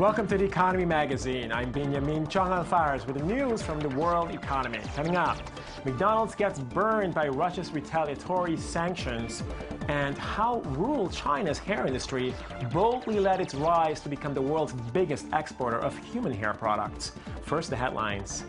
Welcome to the Economy Magazine. I'm Benjamin Chong Alfares with the news from the world economy. Coming up, McDonald's gets burned by Russia's retaliatory sanctions, and how rural China's hair industry boldly led its rise to become the world's biggest exporter of human hair products. First, the headlines.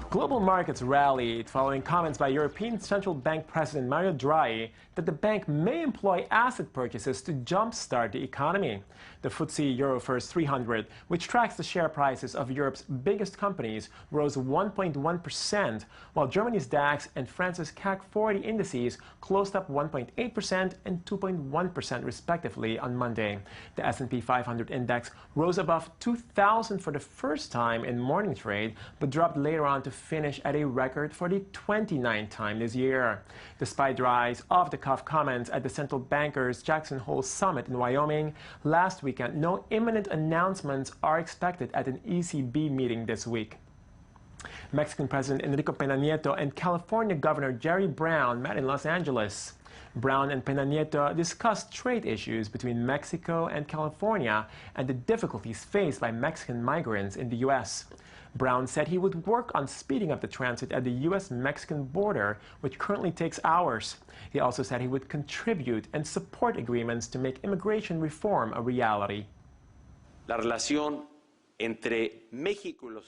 Global markets rallied following comments by European Central Bank President Mario Draghi that the bank may employ asset purchases to jumpstart the economy. The FTSE Euro First 300, which tracks the share prices of Europe's biggest companies, rose 1.1%, while Germany's DAX and France's CAC 40 indices closed up 1.8% and 2.1% respectively on Monday. The S&P 500 index rose above 2,000 for the first time in morning trade, but dropped later on to finish at a record for the 29th time this year. Despite Draghi's off-the-cuff comments at the central bankers' Jackson Hole Summit in Wyoming last weekend, no imminent announcements are expected at an ECB meeting this week. Mexican President Enrique Peña Nieto and California Governor Jerry Brown met in Los Angeles. Brown and Peña Nieto discussed trade issues between Mexico and California and the difficulties faced by Mexican migrants in the U.S. Brown said he would work on speeding up the transit at the U.S.-Mexican border, which currently takes hours. He also said he would contribute and support agreements to make immigration reform a reality. The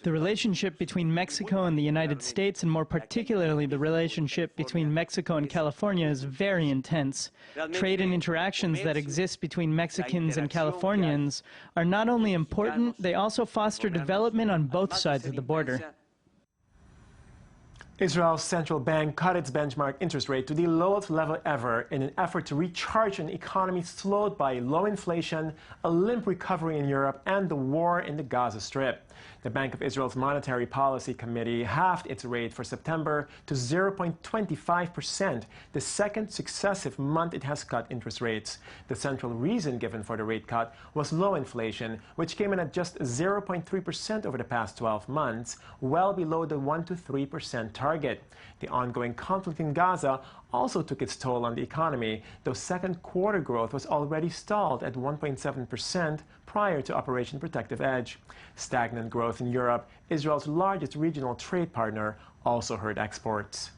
relationship between Mexico and the United States, and more particularly the relationship between Mexico and California, is very intense. Trade and interactions that exist between Mexicans and Californians are not only important, they also foster development on both sides of the border. Israel's central bank cut its benchmark interest rate to the lowest level ever in an effort to recharge an economy slowed by low inflation, a limp recovery in Europe, and the war in the Gaza Strip. The Bank of Israel's Monetary Policy Committee halved its rate for September to 0.25%, the second successive month it has cut interest rates. The central reason given for the rate cut was low inflation, which came in at just 0.3% over the past 12 months, well below the 1 to 3% target. The ongoing conflict in Gaza also took its toll on the economy, though second quarter growth was already stalled at 1.7% prior to Operation Protective Edge. Stagnant growth in Europe, Israel's largest regional trade partner, also hurt exports.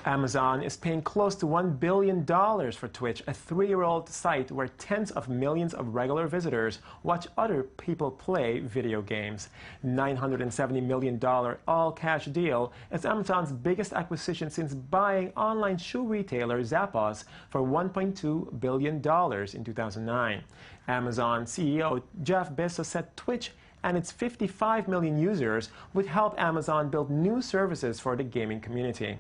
Amazon is paying close to $1 billion for Twitch, a 3-year-old site where tens of millions of regular visitors watch other people play video games. $970 million all-cash deal is Amazon's biggest acquisition since buying online shoe retailer Zappos for $1.2 billion in 2009. Amazon CEO Jeff Bezos said Twitch and its 55 million users would help Amazon build new services for the gaming community.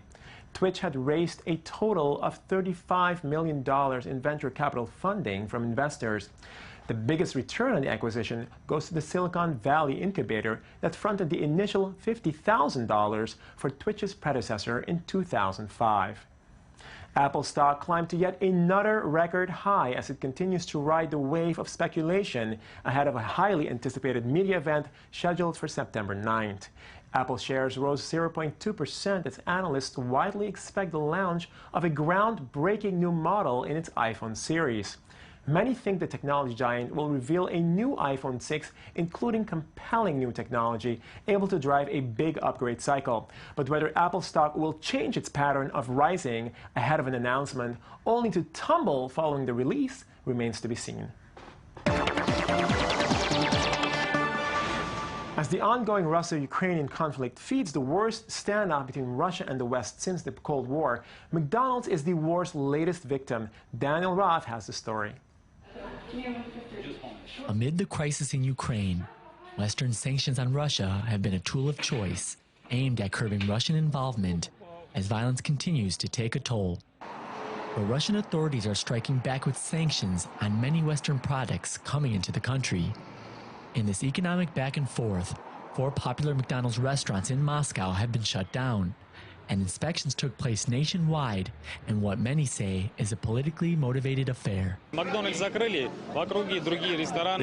Twitch had raised a total of $35 million in venture capital funding from investors. The biggest return on the acquisition goes to the Silicon Valley incubator that fronted the initial $50,000 for Twitch's predecessor in 2005. Apple stock climbed to yet another record high as it continues to ride the wave of speculation ahead of a highly anticipated media event scheduled for September 9th. Apple shares rose 0.2% as analysts widely expect the launch of a groundbreaking new model in its iPhone series. Many think the technology giant will reveal a new iPhone 6, including compelling new technology able to drive a big upgrade cycle. But whether Apple stock will change its pattern of rising ahead of an announcement, only to tumble following the release, remains to be seen. As the ongoing Russo-Ukrainian conflict feeds the worst standoff between Russia and the West since the Cold War, McDonald's is the war's latest victim. Daniel Roth has the story. Amid the crisis in Ukraine, Western sanctions on Russia have been a tool of choice aimed at curbing Russian involvement as violence continues to take a toll. But Russian authorities are striking back with sanctions on many Western products coming into the country. In this economic back and forth, 4 popular McDonald's restaurants in Moscow have been shut down, and inspections took place nationwide in what many say is a politically motivated affair. They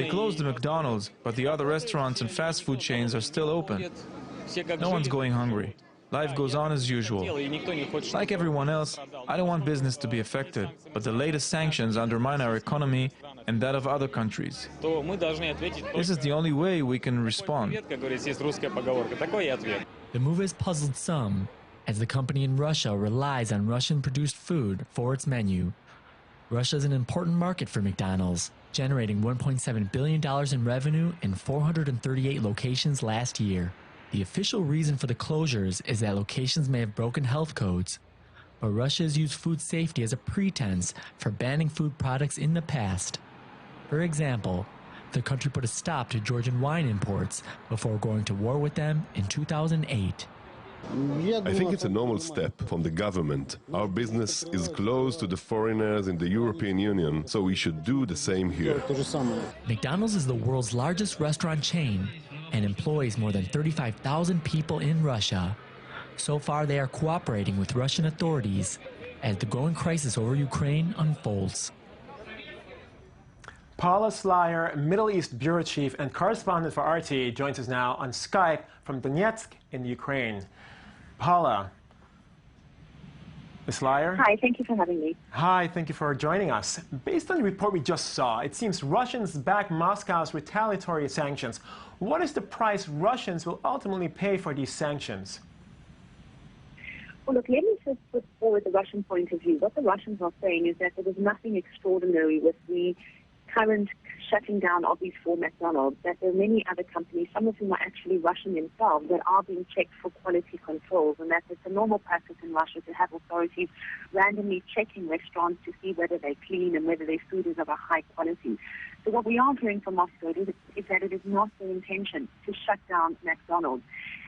closed the McDonald's, but the other restaurants and fast food chains are still open. No one's going hungry. Life goes on as usual. Like everyone else, I don't want business to be affected, but the latest sanctions undermine our economy and that of other countries. This is the only way we can respond. The move has puzzled some, as the company in Russia relies on Russian-produced food for its menu. Russia is an important market for McDonald's, generating $1.7 billion in revenue in 438 locations last year. The official reason for the closures is that locations may have broken health codes, but Russia has used food safety as a pretense for banning food products in the past. For example, the country put a stop to Georgian wine imports before going to war with them in 2008. I think it's a normal step from the government. Our business is close to the foreigners in the European Union, so we should do the same here. McDonald's is the world's largest restaurant chain and employs more than 35,000 people in Russia. So far, they are cooperating with Russian authorities as the growing crisis over Ukraine unfolds. Paula Slyer, Middle East Bureau Chief and correspondent for RT, joins us now on Skype from Donetsk in Ukraine. Paula. Ms. Slyer? Hi, thank you for having me. Hi, thank you for joining us. Based on the report we just saw, it seems Russians back Moscow's retaliatory sanctions. What is the price Russians will ultimately pay for these sanctions? Well, look, let me just put forward the Russian point of view. What the Russians are saying is that there was nothing extraordinary with the current shutting down of these 4 McDonalds, that there are many other companies, some of whom are actually Russian themselves, that are being checked for quality controls, and that it's a normal practice in Russia to have authorities randomly checking restaurants to see whether they're clean and whether their food is of a high quality. So what we are hearing from Moscow is that it is not their intention to shut down McDonald's.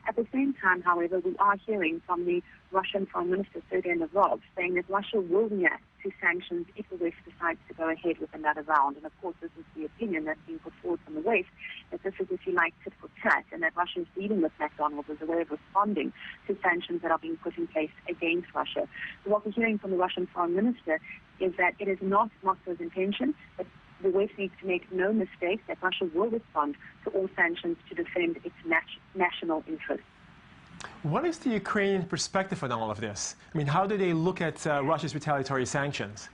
At the same time, however, we are hearing from the Russian Foreign Minister, Sergei Lavrov, saying that Russia will react to sanctions if the West decides to go ahead with another round. And of course, this is the opinion that's being put forward from the West, that this is, if you like, tit for tat, and that Russia is dealing with McDonald's as a way of responding to sanctions that are being put in place against Russia. So what we're hearing from the Russian Foreign Minister is that it is not Moscow's intention, but the West needs to make no mistake that Russia will respond to all sanctions to defend its national interests. What is the Ukrainian perspective on all of this? I mean, how do they look at Russia's retaliatory sanctions?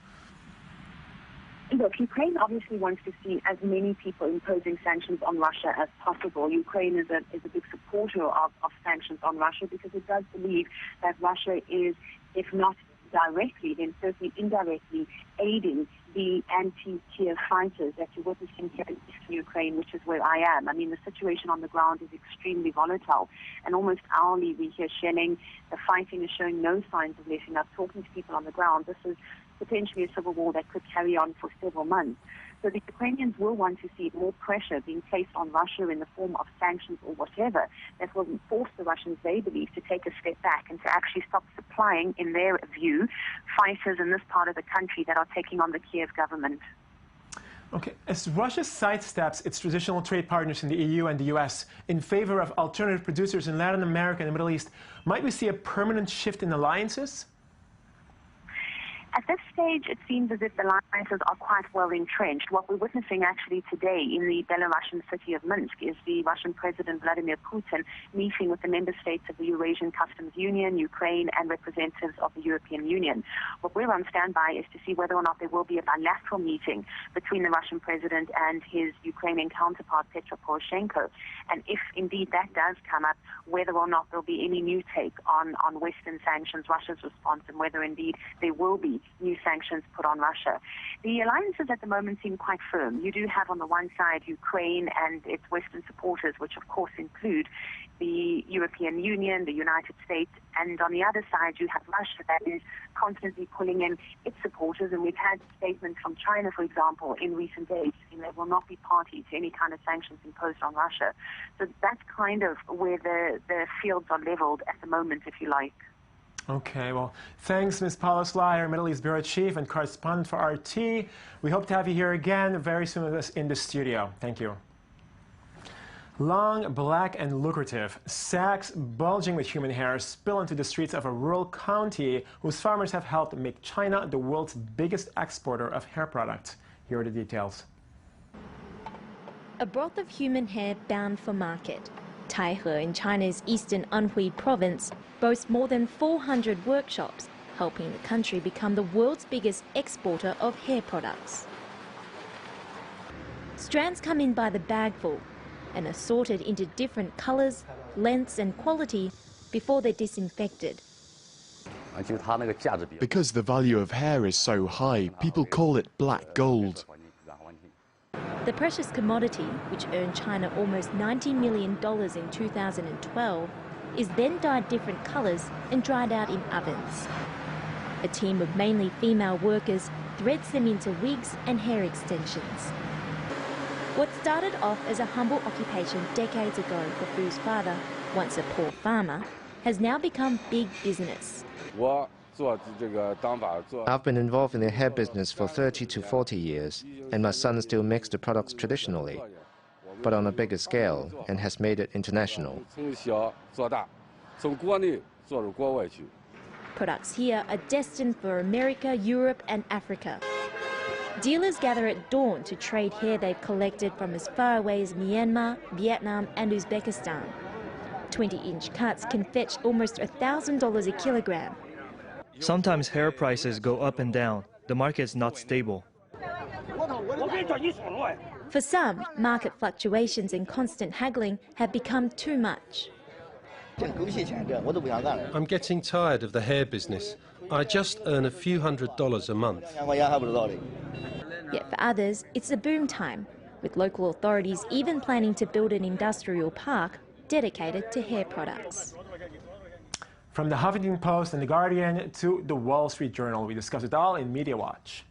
Look, Ukraine obviously wants to see as many people imposing sanctions on Russia as possible. Ukraine is a big supporter of sanctions on Russia because it does believe that Russia is, if not directly, then certainly indirectly aiding the anti-Kiev fighters that you're witnessing here in eastern Ukraine, which is where I am. I mean, the situation on the ground is extremely volatile, and almost hourly we hear shelling. The fighting is showing no signs of letting up. Talking to people on the ground, this is potentially a civil war that could carry on for several months. So the Ukrainians will want to see more pressure being placed on Russia in the form of sanctions or whatever that will force the Russians, they believe, to take a step back and to actually stop supplying, in their view, fighters in this part of the country that are taking on the Kiev government. Okay, as Russia sidesteps its traditional trade partners in the EU and the US in favor of alternative producers in Latin America and the Middle East, might we see a permanent shift in alliances? At this stage, it seems as if the alliances are quite well entrenched. What we're witnessing actually today in the Belarusian city of Minsk is the Russian President Vladimir Putin meeting with the member states of the Eurasian Customs Union, Ukraine, and representatives of the European Union. What we're on standby is to see whether or not there will be a bilateral meeting between the Russian president and his Ukrainian counterpart, Petro Poroshenko. And if indeed that does come up, whether or not there'll be any new take on Western sanctions, Russia's response, and whether indeed there will be new sanctions put on Russia. The alliances at the moment seem quite firm. You do have on the one side Ukraine and its Western supporters, which of course include the European Union, the United States, and on the other side you have Russia that is constantly pulling in its supporters, and we've had statements from China, for example, in recent days saying they will not be party to any kind of sanctions imposed on Russia. So that's kind of where the fields are leveled at the moment, if you like. Okay, well, thanks, Ms. Paula Slyer, Middle East Bureau Chief and correspondent for RT. We hope to have you here again very soon with us in the studio. Thank you. Long, black, and lucrative, sacks bulging with human hair spill into the streets of a rural county whose farmers have helped make China the world's biggest exporter of hair products. Here are the details. A broth of human hair bound for market. Taihe in China's eastern Anhui province boasts more than 400 workshops, helping the country become the world's biggest exporter of hair products. Strands come in by the bagful and are sorted into different colours, lengths and quality before they're disinfected. Because the value of hair is so high, people call it black gold. The precious commodity, which earned China almost $90 million in 2012, is then dyed different colours and dried out in ovens. A team of mainly female workers threads them into wigs and hair extensions. What started off as a humble occupation decades ago for Fu's father, once a poor farmer, has now become big business. I've been involved in the hair business for 30 to 40 years, and my son still makes the products traditionally, but on a bigger scale, and has made it international. Products here are destined for America, Europe and Africa. Dealers gather at dawn to trade hair they've collected from as far away as Myanmar, Vietnam and Uzbekistan. 20-inch cuts can fetch almost $1,000 a kilogram. Sometimes hair prices go up and down. The market is not stable. For some, market fluctuations and constant haggling have become too much. I'm getting tired of the hair business. I just earn a few $100s a month. Yet for others, it's a boom time, with local authorities even planning to build an industrial park dedicated to hair products. From the Huffington Post and The Guardian to the Wall Street Journal, we discuss it all in Media Watch.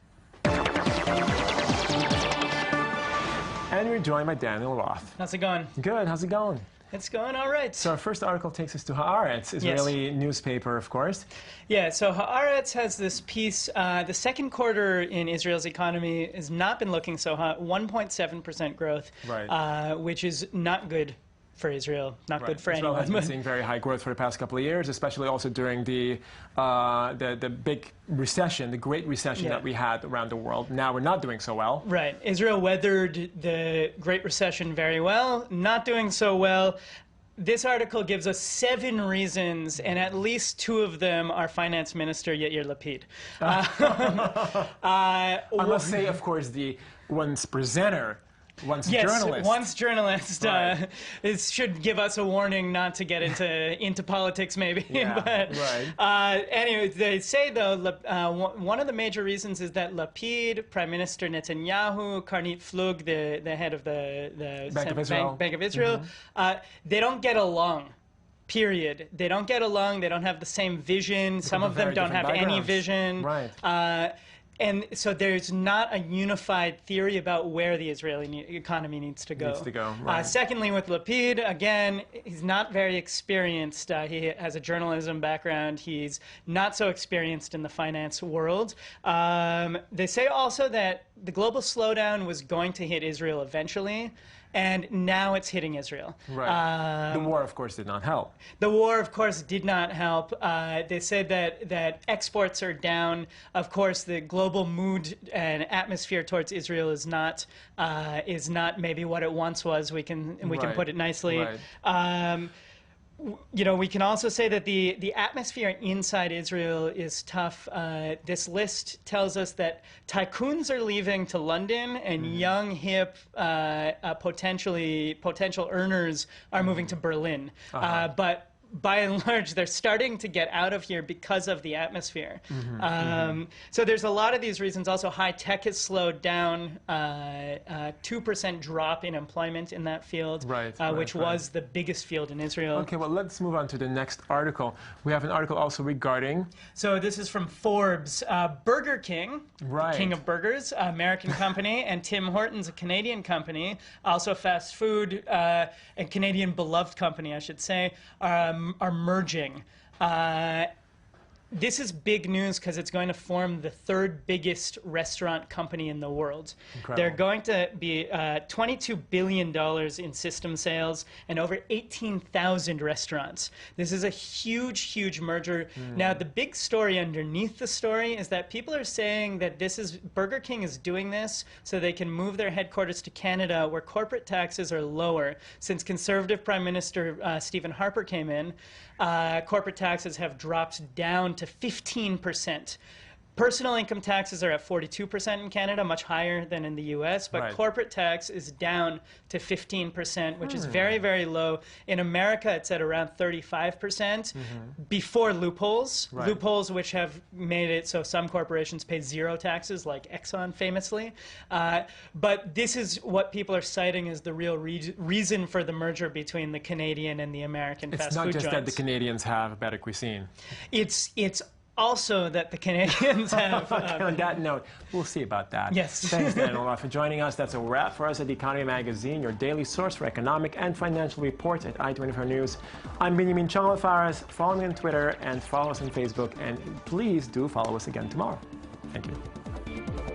And we're joined by Daniel Roth. How's it going? Good, how's it going? It's going all right. So our first article takes us to Haaretz, Israeli newspaper, of course. Yeah, so Haaretz has this piece. The second quarter in Israel's economy has not been looking so hot, 1.7% growth, right. Which is not good for Israel, not good for Israel anyone. has been seeing very high growth for the past couple of years, especially also during the big recession, the Great Recession that we had around the world. Now we're not doing so well. Right. Israel weathered the Great Recession very well, not doing so well. This article gives us 7 reasons, and at least 2 of them are Finance Minister Yair Lapid. I must say, of course, the one's presenter, once journalist. Once journalist. Right. It should give us a warning not to get into politics, maybe. Yeah, but anyway, they say, though, one of the major reasons is that Lapid, Prime Minister Netanyahu, Karnit Flug, the head of the Bank of Israel, they don't get along. Period. They don't get along. They don't have the same vision. Some of them don't have any vision. Right. And so there's not a unified theory about where the Israeli economy needs to go. Right. Secondly, with Lapid, again, he's not very experienced. He has a journalism background. He's not so experienced in the finance world. They say also that the global slowdown was going to hit Israel eventually. And now it's hitting Israel. Right. The war, of course, did not help. The war, of course, did not help. They said that exports are down. Of course, the global mood and atmosphere towards Israel is not maybe what it once was. We can put it nicely. Right. You know, we can also say that the atmosphere inside Israel is tough. This list tells us that tycoons are leaving to London, and young, hip, potential earners are moving to Berlin. But by and large, they're starting to get out of here because of the atmosphere. So there's a lot of these reasons. Also, high tech has slowed down, 2% drop in employment in that field, which was the biggest field in Israel. Okay, well, let's move on to the next article. We have an article also regarding... So this is from Forbes. Burger King, the king of burgers, American company, and Tim Hortons, a Canadian company, also fast food, a Canadian beloved company, I should say, are merging. This is big news because it's going to form the 3rd biggest restaurant company in the world. Incredible. They're going to be $22 billion in system sales and over 18,000 restaurants. This is a huge, huge merger. Now, the big story underneath the story is that people are saying that Burger King is doing this so they can move their headquarters to Canada, where corporate taxes are lower. Since Conservative Prime Minister Stephen Harper came in, corporate taxes have dropped down to 15%. Personal income taxes are at 42% in Canada, much higher than in the US, but corporate tax is down to 15%, which is very, very low. In America, it's at around 35% before loopholes. Loopholes which have made it so some corporations pay zero taxes, like Exxon famously. But this is what people are citing as the real reason for the merger between the Canadian and the American fast food joints. It's not just that the Canadians have better cuisine. It's also that the Canadians have... On that note, we'll see about that. Yes. Thanks, Dan Olaf, for joining us. That's a wrap for us at The Economy Magazine, your daily source for economic and financial reports at I-24 News. I'm Benjamin Changlafaras. Follow me on Twitter and follow us on Facebook. And please do follow us again tomorrow. Thank you.